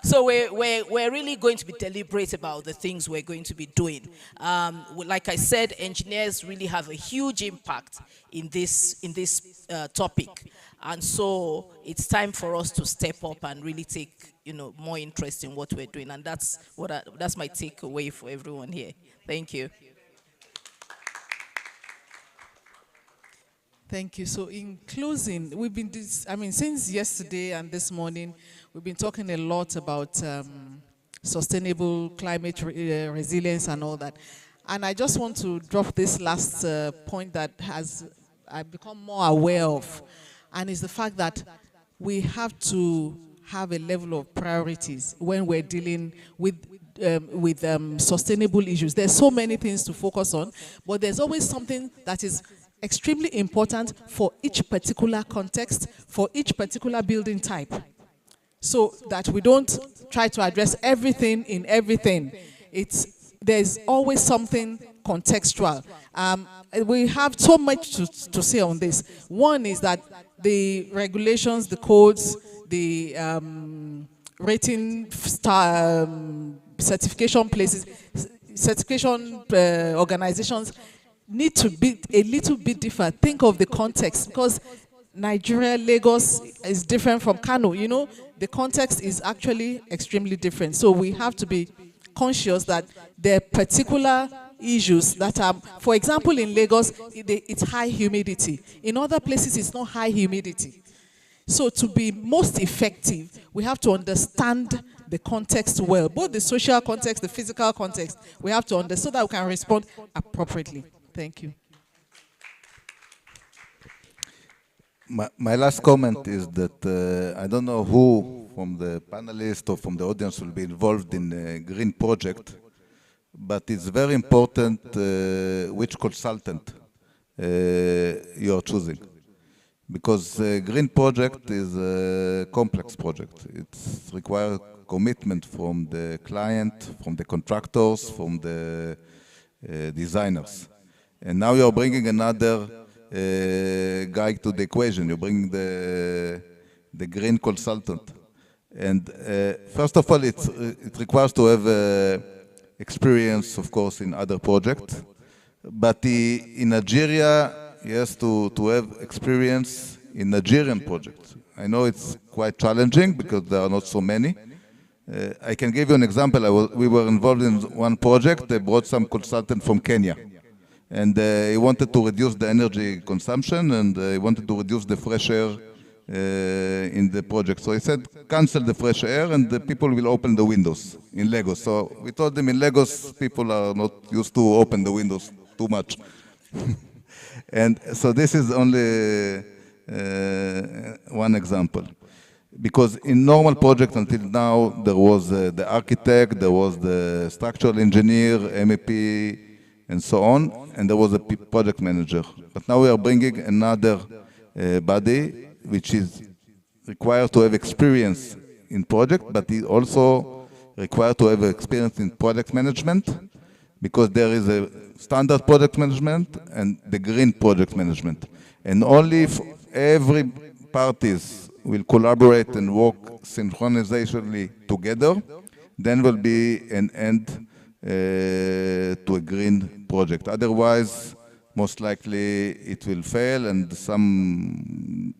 So we're really going to be deliberate about the things we're going to be doing. Like I said, engineers really have a huge impact in this topic. And so it's time for us to step up and really take, more interest in what we're doing. And that's my takeaway for everyone here. Thank you. Thank you. So in closing, we've been, since yesterday and this morning, we've been talking a lot about sustainable climate resilience and all that. And I just want to drop this last point that I've become more aware of, and it's the fact that we have to have a level of priorities when we're dealing with sustainable issues. There's so many things to focus on, but there's always something that is extremely important for each particular context, for each particular building type. so that we don't try to address everything in everything. There's always something contextual. We have so much to say on this. One is that the regulations, the codes, the rating certification places, certification organizations need to be a little bit different. Think of the context, because Nigeria, Lagos is different from Kano. You know, the context is actually extremely different. So we have to be conscious that there are particular issues that are, for example, in Lagos, it's high humidity. In other places, it's not high humidity. So to be most effective, we have to understand the context well, both the social context, the physical context. We have to understand so that we can respond appropriately. Thank you. My last comment is that I don't know who from the panelists or from the audience will be involved in a green project, but it's very important which consultant you are choosing. Because a green project is a complex project. It requires commitment from the client, from the contractors, from the designers. And now you're bringing another guy to the equation. You're bringing the green consultant. And first of all, it requires to have experience, of course, in other projects. But in Nigeria, he has to have experience in Nigerian projects. I know it's quite challenging because there are not so many. I can give you an example. We were involved in one project. They brought some consultant from Kenya. And he wanted to reduce the energy consumption, and he wanted to reduce the fresh air in the project. So he said, cancel the fresh air and the people will open the windows in Lagos. So we told them in Lagos, people are not used to open the windows too much. And so this is only one example. Because in normal projects until now, there was the architect, there was the structural engineer, MEP, and so on, and there was a project manager. But now we are bringing another body, which is required to have experience in project, but is also required to have experience in project management, because there is a standard project management and the green project management. And only if every parties will collaborate and work synchronously together, then will be an end to a green project. Otherwise, most likely it will fail, and the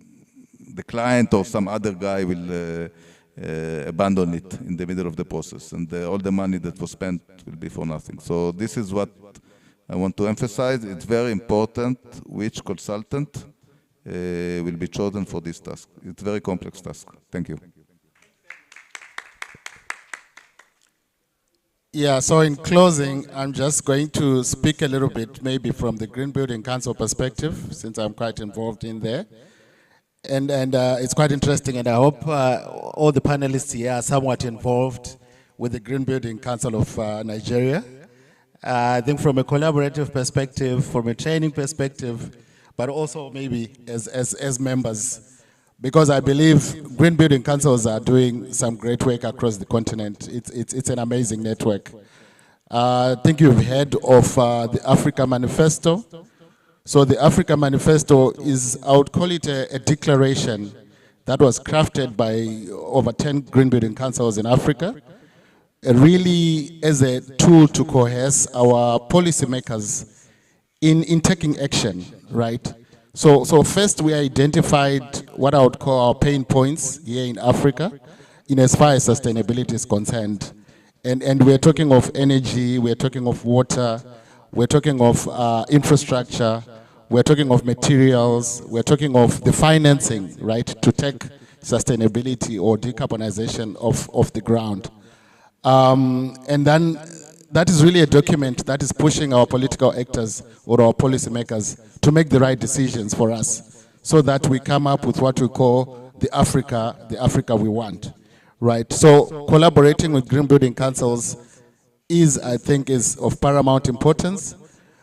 client or some other guy will abandon it in the middle of the process, and all the money that was spent will be for nothing. So this is what I want to emphasize. It's very important which consultant will be chosen for this task. It's a very complex task. Thank you. Yeah, so in closing, I'm just going to speak a little bit maybe from the Green Building Council perspective, since I'm quite involved in there. And it's quite interesting, and I hope all the panelists here are somewhat involved with the Green Building Council of Nigeria. I think from a collaborative perspective, from a training perspective, but also maybe as members, because I believe Green Building Councils are doing some great work across the continent. It's an amazing network. I think you've heard of the Africa Manifesto. So the Africa Manifesto is, I would call it a declaration that was crafted by over 10 Green Building Councils in Africa, really as a tool to coerce our policymakers in taking action, right? So first we identified what I would call our pain points here in Africa, in as far as sustainability is concerned. And we're talking of energy, we're talking of water, we're talking of infrastructure, we're talking of materials, we're talking of the financing, right, to take sustainability or decarbonization of the ground. And then that is really a document that is pushing our political actors or our policymakers to make the right decisions for us, so that we come up with what we call the Africa we want, right? So collaborating with Green Building Councils is, I think, is of paramount importance,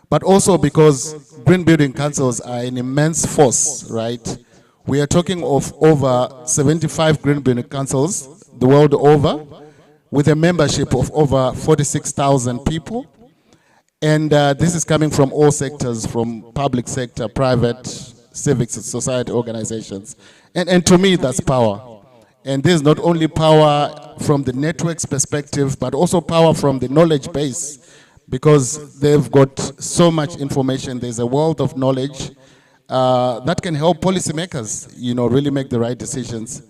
but also because Green Building Councils are an immense force, right, We are talking of over 75 green building councils the world over, with a membership of over 46,000 people. And this is coming from all sectors, from public sector, private, civic society organizations. And to me, that's power. And there's not only power from the network's perspective, but also power from the knowledge base, because they've got so much information. There's a wealth of knowledge that can help policymakers, really make the right decisions.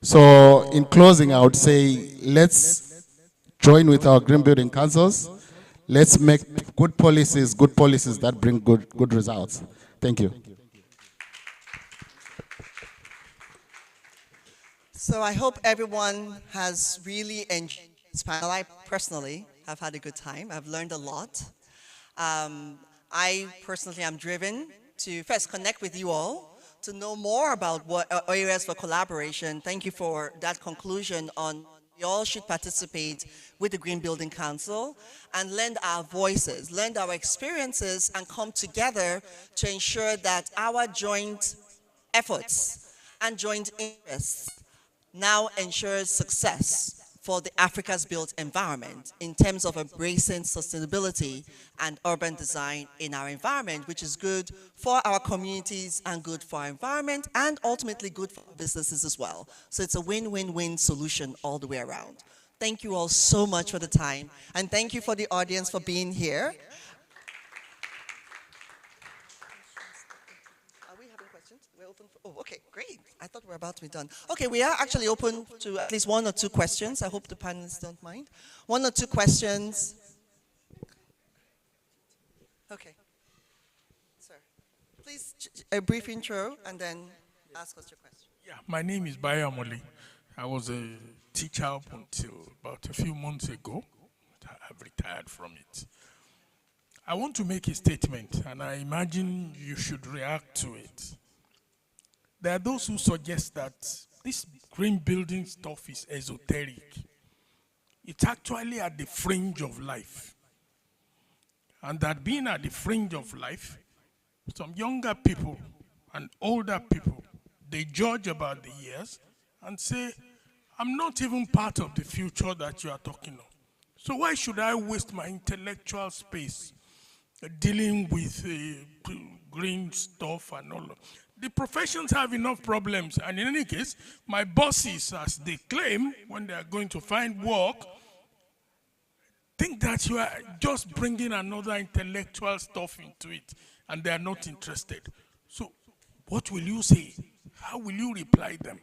So in closing, I would say, let's join with our green building councils. Let's make good policies that bring good results. Thank you. So I hope everyone has really enjoyed this panel. I personally have had a good time. I've learned a lot. I personally am driven to first connect with you all, to know more about what areas for collaboration. Thank you for that conclusion on we all should participate with the Green Building Council and lend our voices, lend our experiences, and come together to ensure that our joint efforts and joint interests now ensures success for the Africa's built environment in terms of embracing sustainability and urban design in our environment, which is good for our communities and good for our environment and ultimately good for businesses as well. So it's a win-win-win solution all the way around. Thank you all so much for the time, and thank you for the audience for being here. We're open for, oh, okay, great. I thought we were about to be done. Okay, we are actually open to at least one or two questions. I hope the panelists don't mind. One or two questions. Okay. Sir, please, a brief intro and then ask us your question. Yeah, my name is Bayamoli. I was a teacher up until about a few months ago. I've retired from it. I want to make a statement, and I imagine you should react to it. There are those who suggest that this green building stuff is esoteric. It's actually at the fringe of life. And that being at the fringe of life, some younger people and older people, they judge about the years and say, I'm not even part of the future that you are talking of. So why should I waste my intellectual space dealing with green stuff and all of that? The professions have enough problems, and in any case, my bosses, as they claim when they are going to find work, think that you are just bringing another intellectual stuff into it, and they are not interested. So, what will you say? How will you reply them?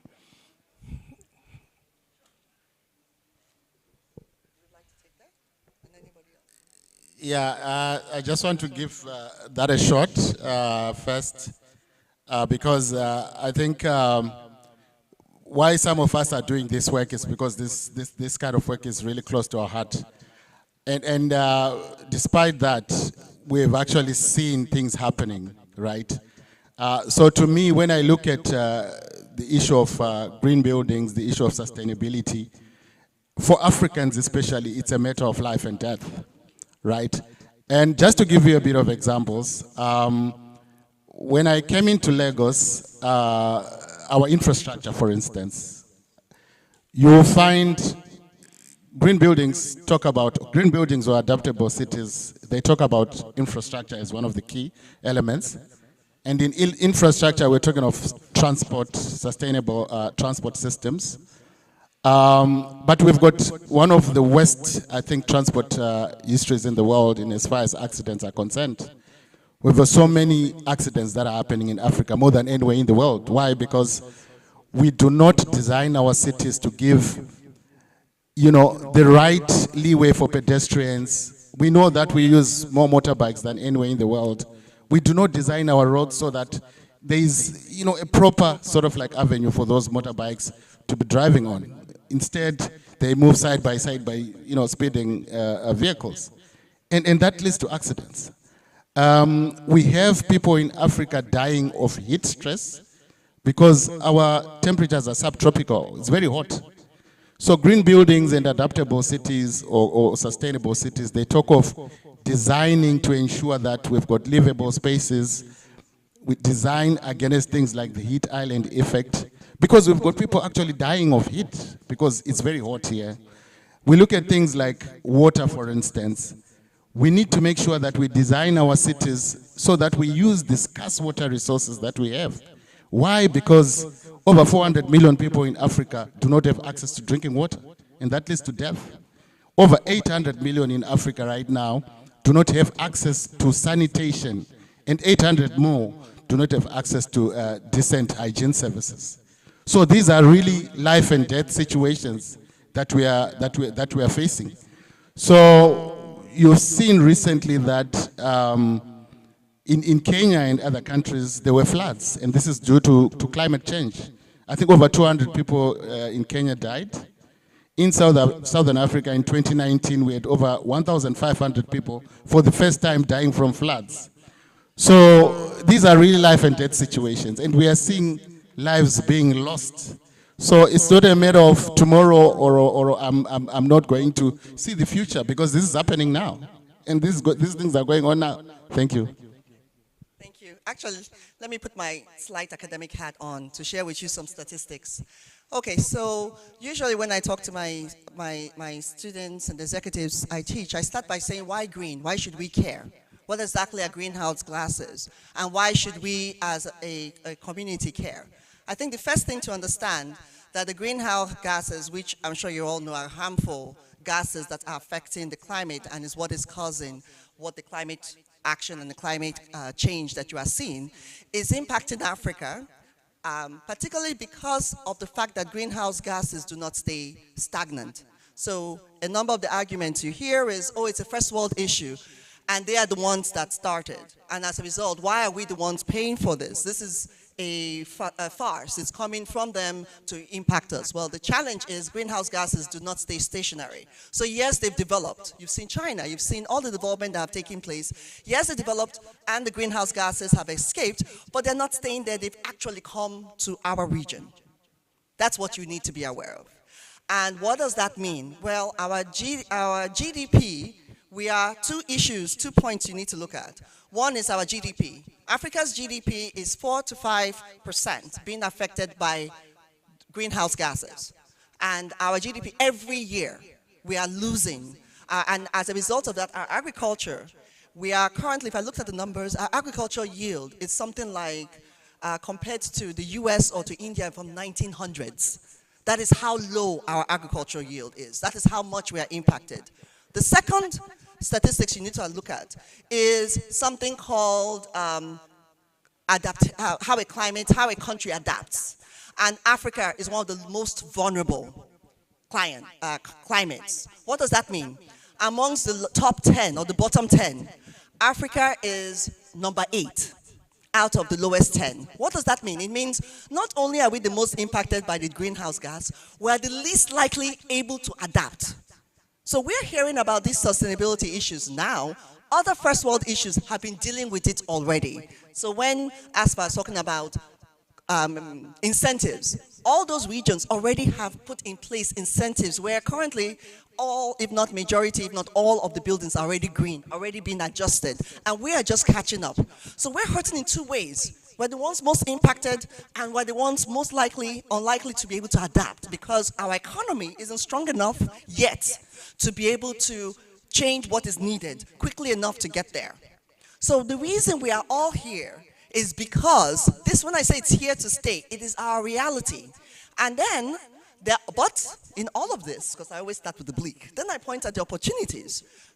Yeah, I just want to give that a shot first. Because I think why some of us are doing this work is because this kind of work is really close to our heart. And despite that, we've actually seen things happening, right? So to me, when I look at the issue of green buildings, the issue of sustainability, for Africans especially, it's a matter of life and death, right? And just to give you a bit of examples, when I came into Lagos, our infrastructure, for instance, you will find green buildings or adaptable cities, they talk about infrastructure as one of the key elements. And in infrastructure, we're talking of transport, sustainable transport systems. But we've got one of the worst, I think, transport histories in the world in as far as accidents are concerned. We've got so many accidents that are happening in Africa, more than anywhere in the world. Why? Because we do not design our cities to give, the right leeway for pedestrians. We know that we use more motorbikes than anywhere in the world. We do not design our roads so that there is, a proper sort of like avenue for those motorbikes to be driving on. Instead, they move side by side by, speeding vehicles. And that leads to accidents. We have people in Africa dying of heat stress because our temperatures are subtropical. It's very hot. So green buildings and adaptable cities or sustainable cities, they talk of designing to ensure that we've got livable spaces we design against things like the heat island effect, because we've got people actually dying of heat because it's very hot here. We look at things like water, for instance. We need to make sure that we design our cities so that we use the scarce water resources that we have. Why? Because over 400 million people in Africa do not have access to drinking water, and that leads to death. Over 800 million in Africa right now do not have access to sanitation, and 800 more do not have access to decent hygiene services. So these are really life and death situations that we are facing. So you've seen recently that in Kenya and other countries there were floods, and this is due to climate change. I think over 200 people in Kenya died. In Southern Africa in 2019, we had over 1,500 people for the first time dying from floods. So these are really life and death situations, and we are seeing lives being lost. So it's not a matter of tomorrow or I'm not going to see the future, because this is happening now, and these things are going on now. Thank you. Thank you. Actually, let me put my slight academic hat on to share with you some statistics. Okay, so usually when I talk to my students and executives I teach, I start by saying, why green? Why should we care? What exactly are greenhouse gases? And why should we as a community care? I think the first thing to understand that the greenhouse gases, which I'm sure you all know are harmful gases that are affecting the climate and is what is causing what the climate action and the climate change that you are seeing, is impacting Africa, particularly because of the fact that greenhouse gases do not stay stagnant. So a number of the arguments you hear is, oh, it's a first world issue, and they are the ones that started. And as a result, why are we the ones paying for this? This is a farce. It's coming from them to impact us. Well, the challenge is greenhouse gases do not stay stationary. So yes, they've developed. You've seen China. You've seen all the development that have taken place. Yes, they developed and the greenhouse gases have escaped, but they're not staying there. They've actually come to our region. That's what you need to be aware of. And what does that mean? Well, our GDP, we are two issues, 2 points you need to look at. One is our GDP. Africa's GDP is 4 to 5% being affected by greenhouse gases. And our GDP every year, we are losing. And as a result of that, our agriculture, we are currently, if I looked at the numbers, our agricultural yield is something like, compared to the US or to India from 1900s. That is how low our agricultural yield is. That is how much we are impacted. The second statistics you need to look at is something called how a country adapts. And Africa is one of the most vulnerable climates. What does that mean? Amongst the top 10 or the bottom 10, Africa is number 8 out of the lowest 10. What does that mean? It means not only are we the most impacted by the greenhouse gas, we are the least likely able to adapt. So we're hearing about these sustainability issues now. Other first world issues have been dealing with it already. So when Asfa is talking about incentives, all those regions already have put in place incentives where currently all, if not majority, if not all of the buildings are already green, already being adjusted. And we are just catching up. So we're hurting in two ways. We're the ones most impacted, and we're the ones most unlikely to be able to adapt, because our economy isn't strong enough yet to be able to change what is needed quickly enough to get there. So the reason we are all here is because this, when I say it's here to stay, it is our reality. And then, but in all of this, because I always start with the bleak, then I point at the opportunities.